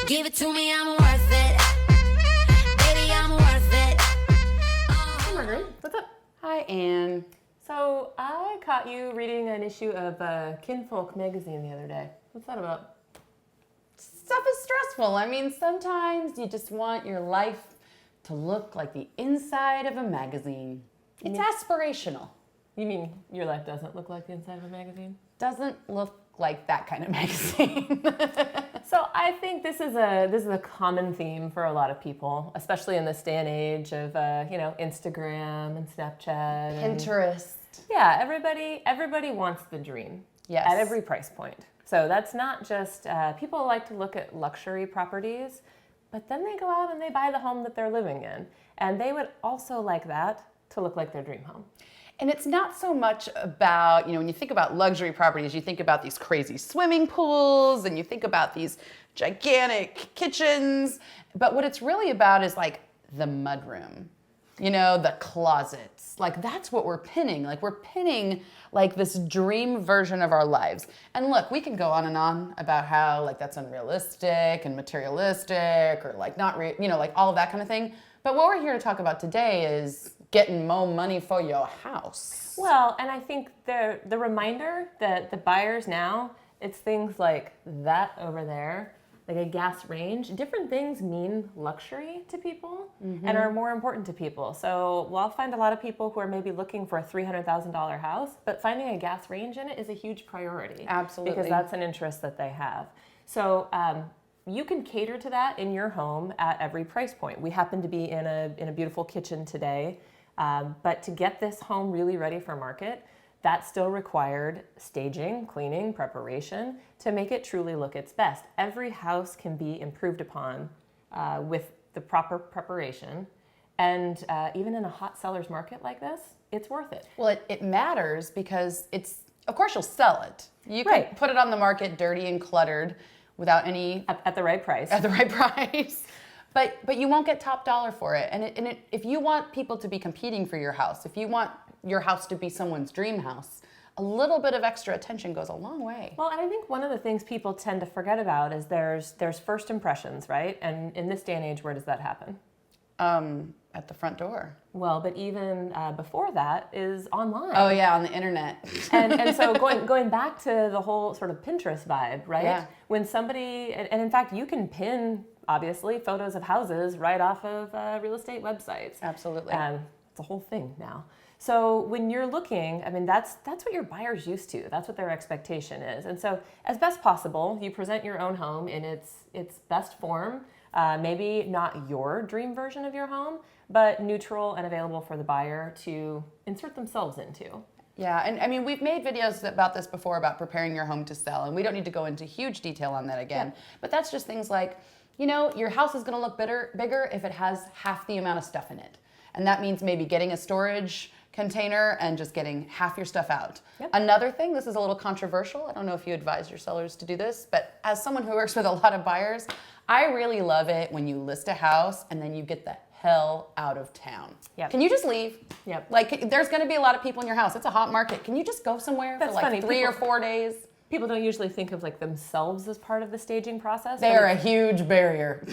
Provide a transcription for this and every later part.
Give it to me, I'm worth it. Baby, I'm worth it. Hey Marguerite, what's up? Hi, Anne. So I caught you reading an issue of Kinfolk magazine the other day. What's that about? Stuff is stressful. I mean, sometimes you just want your life to look like the inside of a magazine. It's aspirational. You mean your life doesn't look like the inside of a magazine? Doesn't look like that kind of magazine. So I think this is a common theme for a lot of people, especially in this day and age of Instagram and Snapchat, Pinterest. Yeah, everybody wants the dream. Yes. At every price point. So that's not just people like to look at luxury properties, but then they go out and they buy the home that they're living in, and they would also like that to look like their dream home. And it's not so much about, when you think about luxury properties, you think about these crazy swimming pools and you think about these gigantic kitchens. But what it's really about is like the mudroom, the closets. Like that's what we're pinning. Like we're pinning like this dream version of our lives. And look, we can go on and on about how like that's unrealistic and materialistic or like not, like all of that kind of thing. But what we're here to talk about today is getting more money for your house. Well, and I think the reminder that the buyers now, it's things like that over there, like a gas range. Different things mean luxury to people and are more important to people. So I'll find a lot of people who are maybe looking for a $300,000 house, but finding a gas range in it is a huge priority. Absolutely. Because that's an interest that they have. So you can cater to that in your home at every price point. We happen to be in a beautiful kitchen today. But to get this home really ready for market, that still required staging, cleaning, preparation to make it truly look its best. Every house can be improved upon with the proper preparation. And even in a hot seller's market like this, it's worth it. Well, it matters because of course you'll sell it. You can put it on the market dirty and cluttered without any... At the right price. At the right price. But you won't get top dollar for it. And if you want people to be competing for your house, if you want your house to be someone's dream house, a little bit of extra attention goes a long way. Well, and I think one of the things people tend to forget about is there's first impressions, right? And in this day and age, where does that happen? At the front door. Well, but even before that is online. Oh yeah, on the internet. and so going back to the whole sort of Pinterest vibe, right? Yeah. When somebody, and in fact, you can pin, obviously, photos of houses right off of real estate websites. Absolutely. It's a whole thing now. So when you're looking, I mean, that's what your buyer's used to. That's what their expectation is. And so as best possible, you present your own home in its best form. Maybe not your dream version of your home, but neutral and available for the buyer to insert themselves into. Yeah, and I mean, we've made videos about this before about preparing your home to sell, and we don't need to go into huge detail on that again. Yeah. But that's just things like, your house is gonna look bigger if it has half the amount of stuff in it. And that means maybe getting a storage container and just getting half your stuff out. Yep. Another thing, this is a little controversial. I don't know if you advise your sellers to do this, but as someone who works with a lot of buyers, I really love it when you list a house and then you get the hell out of town. Yep. Can you just leave? Yep. Like, there's gonna be a lot of people in your house. It's a hot market. Can you just go somewhere That's for like funny. 3 or 4 days? People don't usually think of like themselves as part of the staging process. They are a huge barrier.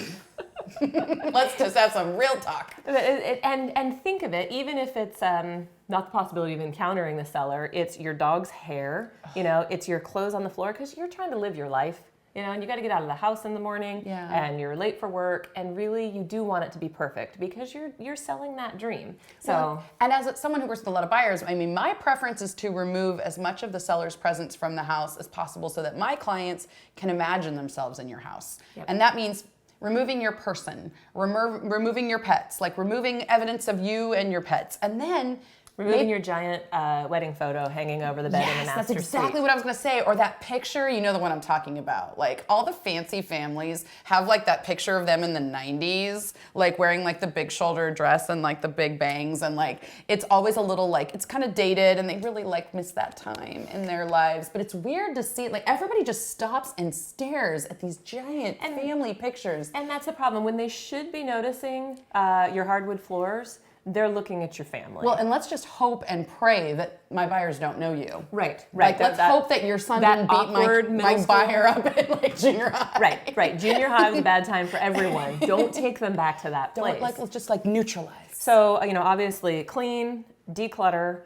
Let's just have some real talk. And think of it, even if it's not the possibility of encountering the seller, it's your dog's hair, it's your clothes on the floor, because you're trying to live your life, and you got to get out of the house in the morning, and you're late for work, and really you do want it to be perfect because you're selling that dream. So, well, and as someone who works with a lot of buyers, I mean, my preference is to remove as much of the seller's presence from the house as possible so that my clients can imagine themselves in your house. Yep. And that means removing your person, removing your pets, like removing evidence of you and your pets, and then removing your giant wedding photo hanging over the bed in the master suite. That's exactly what I was going to say. Or that picture, the one I'm talking about. Like all the fancy families have like that picture of them in the 90s, like wearing like the big shoulder dress and like the big bangs, and like it's always a little like it's kind of dated, and they really like miss that time in their lives. But it's weird to see like everybody just stops and stares at these giant family pictures. And that's a problem when they should be noticing your hardwood floors. they're looking at your family. Well, and let's just hope and pray that my buyers don't know you. Right. Like, let's hope that your son didn't beat my buyer up in like junior high. Right. Junior high was a bad time for everyone. Don't take them back to that place. Let's just like neutralize. So, obviously clean, declutter,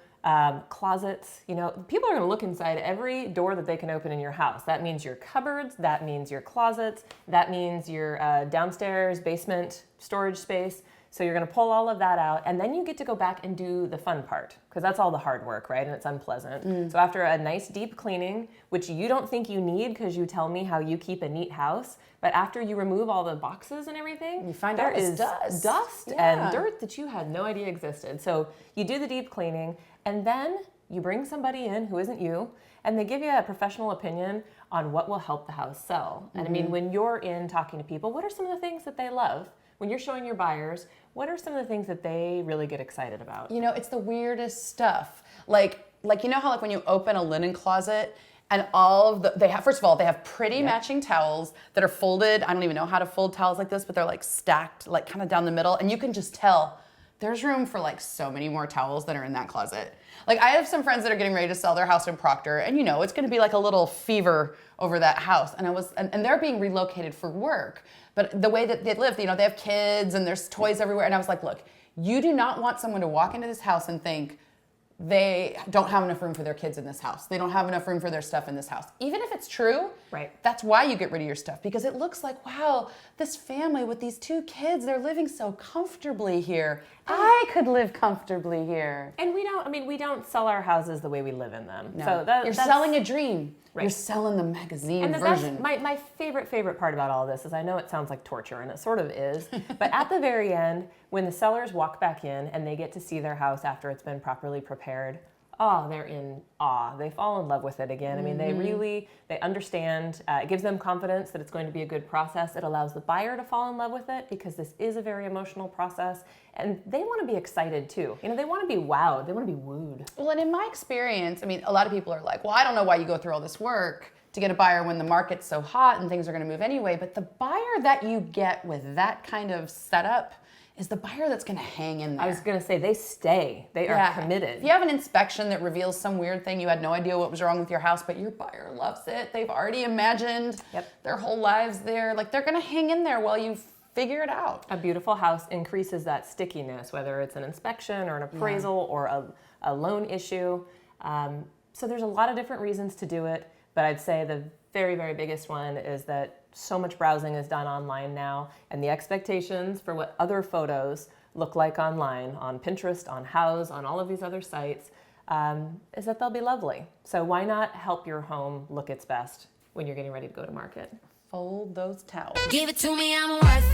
closets. People are going to look inside every door that they can open in your house. That means your cupboards, that means your closets, that means your downstairs, basement, storage space. So you're going to pull all of that out, and then you get to go back and do the fun part, because that's all the hard work, right? And it's unpleasant. So after a nice deep cleaning, which you don't think you need because you tell me how you keep a neat house, but after you remove all the boxes and everything, you find there out is dust and dirt that you had no idea existed. So you do the deep cleaning, and then you bring somebody in who isn't you, and they give you a professional opinion on what will help the house sell. And I mean, when you're in talking to people, what are some of the things that they love? When you're showing your buyers, what are some of the things that they really get excited about? It's the weirdest stuff. Like how when you open a linen closet and all of they have pretty matching towels that are folded. I don't even know how to fold towels like this, but they're like stacked like kind of down the middle, and you can just tell there's room for like so many more towels that are in that closet. Like I have some friends that are getting ready to sell their house in Proctor, and it's going to be like a little fever over that house. And they're being relocated for work. But the way that they live, they have kids and there's toys everywhere. And I was like, look, you do not want someone to walk into this house and think they don't have enough room for their kids in this house. They don't have enough room for their stuff in this house. Even if it's true, right? That's why you get rid of your stuff, because it looks like, wow, this family with these 2 kids, they're living so comfortably here. I could live comfortably here. And we don't sell our houses the way we live in them. No. So you're selling a dream. Right. You're selling the magazine and version. That's my favorite part about all this is I know it sounds like torture, and it sort of is, but at the very end, when the sellers walk back in and they get to see their house after it's been properly prepared, they're in awe. They fall in love with it again. I mean, they understand. It gives them confidence that it's going to be a good process. It allows the buyer to fall in love with it because this is a very emotional process. And they want to be excited too. They want to be wowed. They want to be wooed. Well, and in my experience, a lot of people are like, well, I don't know why you go through all this work to get a buyer when the market's so hot and things are going to move anyway. But the buyer that you get with that kind of setup is the buyer that's going to hang in there. I was going to say, they stay. They are committed. If you have an inspection that reveals some weird thing, you had no idea what was wrong with your house, but your buyer loves it. They've already imagined their whole lives there. Like, they're going to hang in there while you figure it out. A beautiful house increases that stickiness, whether it's an inspection or an appraisal or a loan issue. So there's a lot of different reasons to do it, but I'd say the very, very biggest one is that so much browsing is done online now, and the expectations for what other photos look like online, on Pinterest, on Houzz, on all of these other sites, is that they'll be lovely. So why not help your home look its best when you're getting ready to go to market? Fold those towels. Give it to me, I'm worth